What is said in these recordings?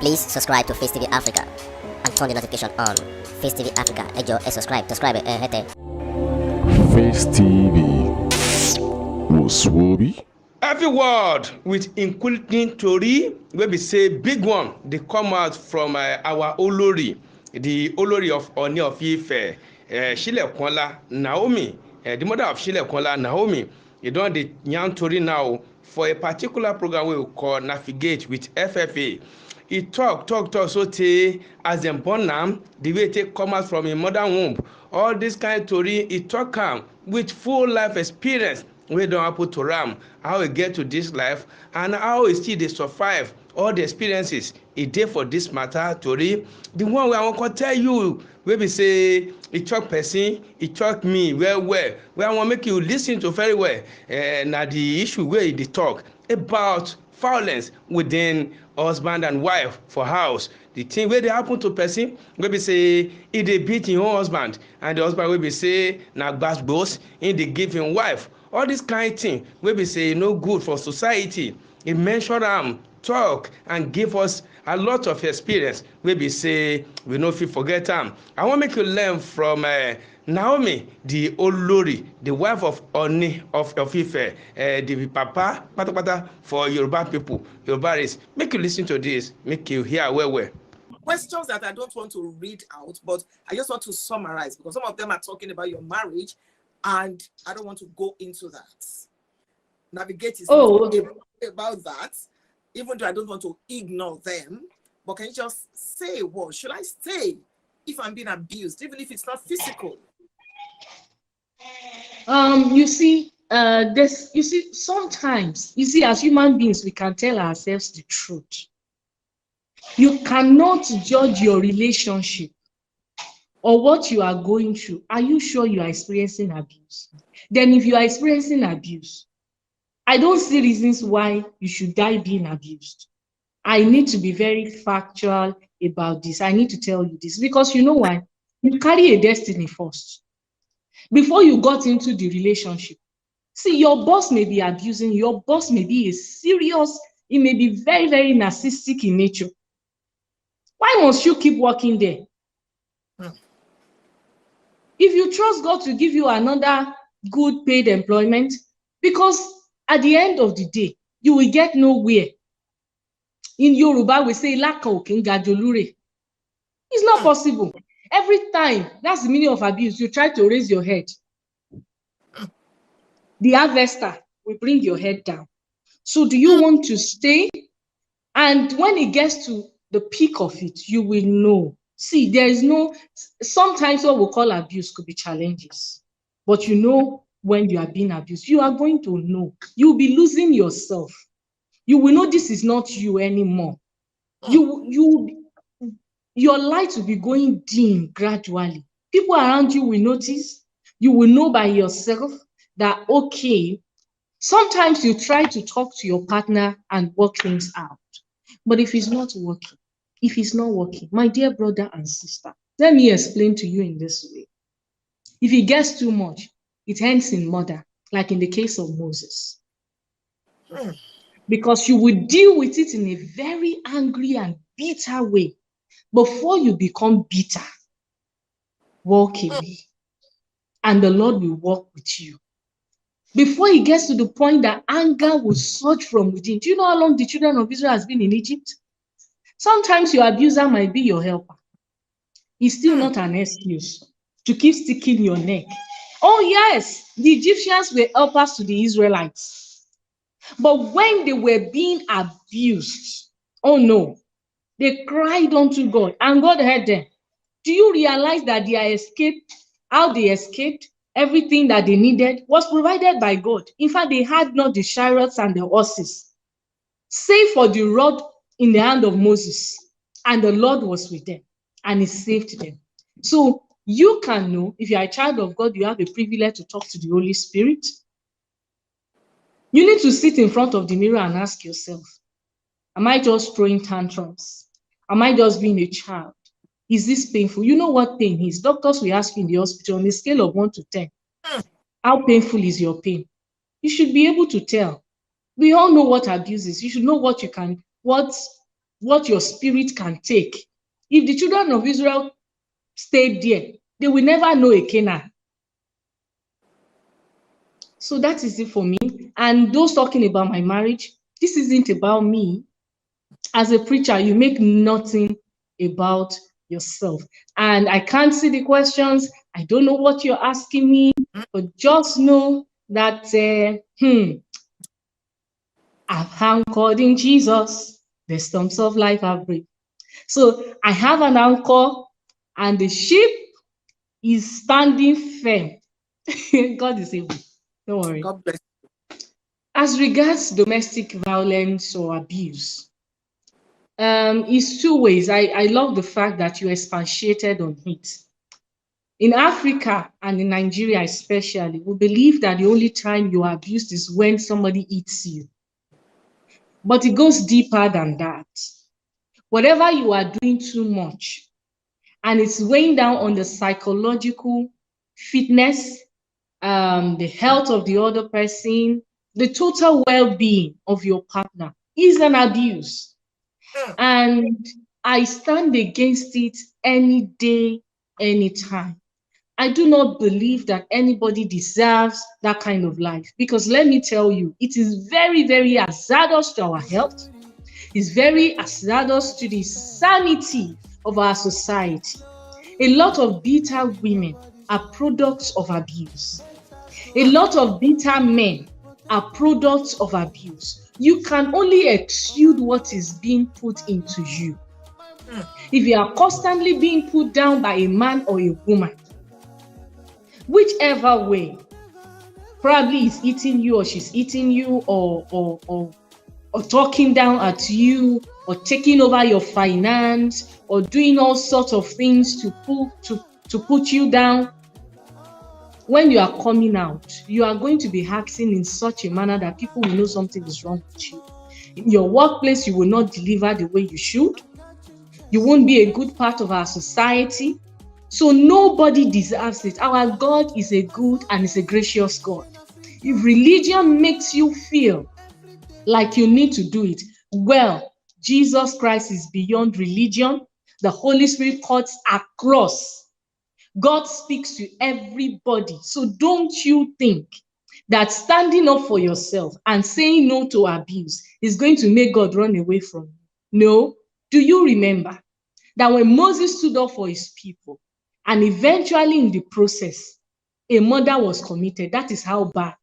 Please subscribe to Face TV Africa and turn the notification on. Face TV Africa, ẹ jọ̀ọ́, subscribe, hete. Face TV was Swoby. Every word with including tori wey be say big one dey come out from our Olori, the Olori of Oni of Ife, Shilekunla Naomi, the mother of Shilekunla Naomi. E don dey yarn tori now for a particular program wey we call Navigate with FFA. E talk so tey as dem born am, the way e take come out from im mother womb, all this kind tori e talk am with full life experience wey don happen to am, how e get to this life and how e still dey survive all the experiences e dey for this matter tori. The one wey I wan come tell you wey be say e shock person, e shock me well wey I wan make you lis ten to very well, na the issue wey e dey talk about violence within husband and wife for house. The thing wey dey happen to person wey be say e dey beat im own husband and the husband wey be say na gbas im dey give im wife. All this kind thing wey be say e no good for society. E mention am, talk and give us a lot of experience wey be say we no fit forget am. I wan make you learn from Naomi, the Olori, the wife of Oni of Ife, the papa patapata for Yoruba people, Yoruba race. Make you lis ten to this, make you hear well. Questions that I don't want to read out, but I just want to summarize because some of them are talking about your marriage and I don't want to go into that. Navigate is about that, even though I don't want to ignore them. But can you just say what should I say if I'm being abused, even if it's not physical? You see, sometimes, as human beings, we can tell ourselves the truth. You cannot judge your relationship or what you are going through. Are you sure you are experiencing abuse? Then if you are experiencing abuse, I don't see reasons why you should die being abused. I need to be very factual about this. I need to tell you this because you know why? You carry a destiny first. Before you got into the relationship, see, your boss may be abusing, your boss may be he may be very, very narcissistic in nature. Why must you keep working there? If you trust God to give you another good paid employment, because at the end of the day, you will get nowhere. In Yoruba, we say, it's not possible. Every time, that's the meaning of abuse, you try to raise your head. The harvester will bring your head down. So do you want to stay? And when it gets to the peak of it, you will know. See, sometimes what we call abuse could be challenges. But you know when you are being abused, you are going to know. You'll be losing yourself. You will know this is not you anymore. Your light will be going dim gradually. People around you will notice. You will know by yourself that, okay, sometimes you try to talk to your partner and work things out. But if it's not working, my dear brother and sister, let me explain to you in this way. If it gets too much, it ends in murder, like in the case of Moses. Because you will deal with it in a very angry and bitter way. Before you become bitter, walk away. And the Lord will walk with you. Before it gets to the point that anger will surge from within. Do you know how long the children of Israel has been in Egypt? Sometimes your abuser might be your helper. It's still not an excuse to keep sticking your neck. Oh yes, the Egyptians were helpers to the Israelites. But when they were being abused, oh no, they cried unto God and God heard them. Do you realize that how they escaped, everything that they needed was provided by God? In fact, they had not the chariots and the horses, save for the rod in the hand of Moses. And the Lord was with them and he saved them. So you can know, if you are a child of God, you have a privilege to talk to the Holy Spirit. You need to sit in front of the mirror and ask yourself, am I just throwing tantrums? Am I just being a child? Is this painful? You know what pain is. Doctors will ask you in the hospital on a scale of 1 to 10, how painful is your pain? You should be able to tell. We all know what abuse is. You should know what what your spirit can take. If the children of Israel stayed there, they will never know a Canaan. So that is it for me. And those talking about my marriage, this isn't about me. As a preacher, you make nothing about yourself. And I can't see the questions. I don't know what you're asking me, but just know that I've anchored in Jesus. The storms of life have braved. So I have an anchor, and the ship is standing firm. God is able. Don't worry. God bless you. As regards domestic violence or abuse, it's two ways. I love the fact that you expatiated on it. In Africa and in Nigeria especially, we believe that the only time you are abused is when somebody eats you. But it goes deeper than that. Whatever you are doing too much, and it's weighing down on the psychological fitness, the health of the other person, the total well-being of your partner is an abuse. And I stand against it any day, anytime. I do not believe that anybody deserves that kind of life, because let me tell you, it is very, very hazardous to our health. It's very hazardous to the sanity of our society. A lot of bitter women are products of abuse. A lot of bitter men are products of abuse. You can only exude what is being put into you. If you are constantly being put down by a man or a woman, whichever way, probably he's eating you or she's eating you, or talking down at you, or taking over your finance, or doing all sorts of things to put you down. When you are coming out, you are going to be acting in such a manner that people will know something is wrong with you. In your workplace, you will not deliver the way you should. You won't be a good part of our society. So nobody deserves it. Our God is a good and is a gracious God. If religion makes you feel like you need to do it, well, Jesus Christ is beyond religion. The Holy Spirit cuts across. God speaks to everybody. So don't you think that standing up for yourself and saying no to abuse is going to make God run away from you? No. Do you remember that when Moses stood up for his people, and eventually in the process, a murder was committed? That is how bad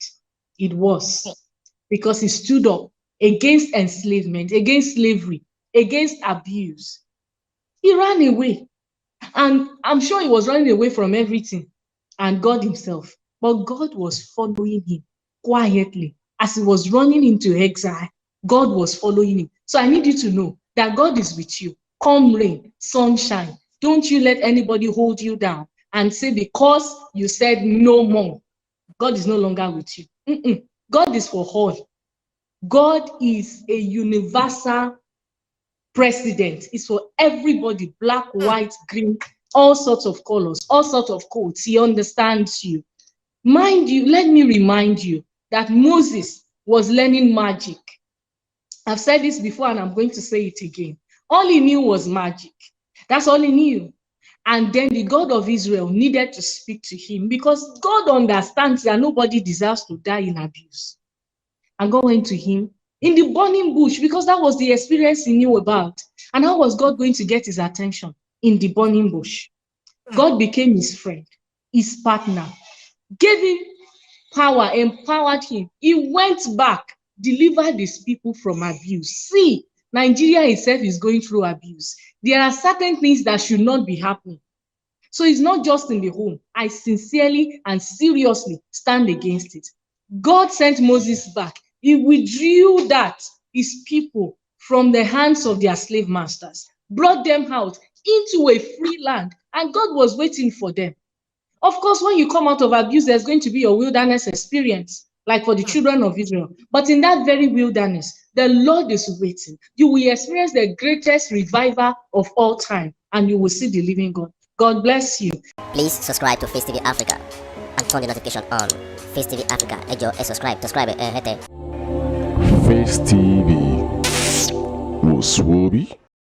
it was, because he stood up against enslavement, against slavery, against abuse. He ran away. And I'm sure he was running away from everything and God himself. But God was following him quietly. As he was running into exile, God was following him. So I need you to know that God is with you. Come rain, sunshine. Don't you let anybody hold you down and say because you said no more, God is no longer with you. God is for all. God is a universal president. It's for everybody, black, white, green, all sorts of colors, all sorts of codes. He understands you. Mind you, let me remind you that Moses was learning magic. I've said this before and I'm going to say it again. All he knew was magic. That's all he knew. And then the God of Israel needed to speak to him, because God understands that nobody deserves to die in abuse. And God went to him in the burning bush, because that was the experience he knew about. And how was God going to get his attention? In the burning bush. God became his friend, his partner, gave him power, empowered him. He went back, delivered his people from abuse. See, Nigeria itself is going through abuse. There are certain things that should not be happening. So it's not just in the home. I sincerely and seriously stand against it. God sent Moses back. He withdrew his people from the hands of their slave masters, brought them out into a free land, and God was waiting for them. Of course, when you come out of abuse, there's going to be a wilderness experience, like for the children of Israel. But in that very wilderness, the Lord is waiting. You will experience the greatest revival of all time, and you will see the living God. God bless you. Please subscribe to Face TV Africa and turn the notification on. Face TV Africa, subscribe, Face TV was Swoby.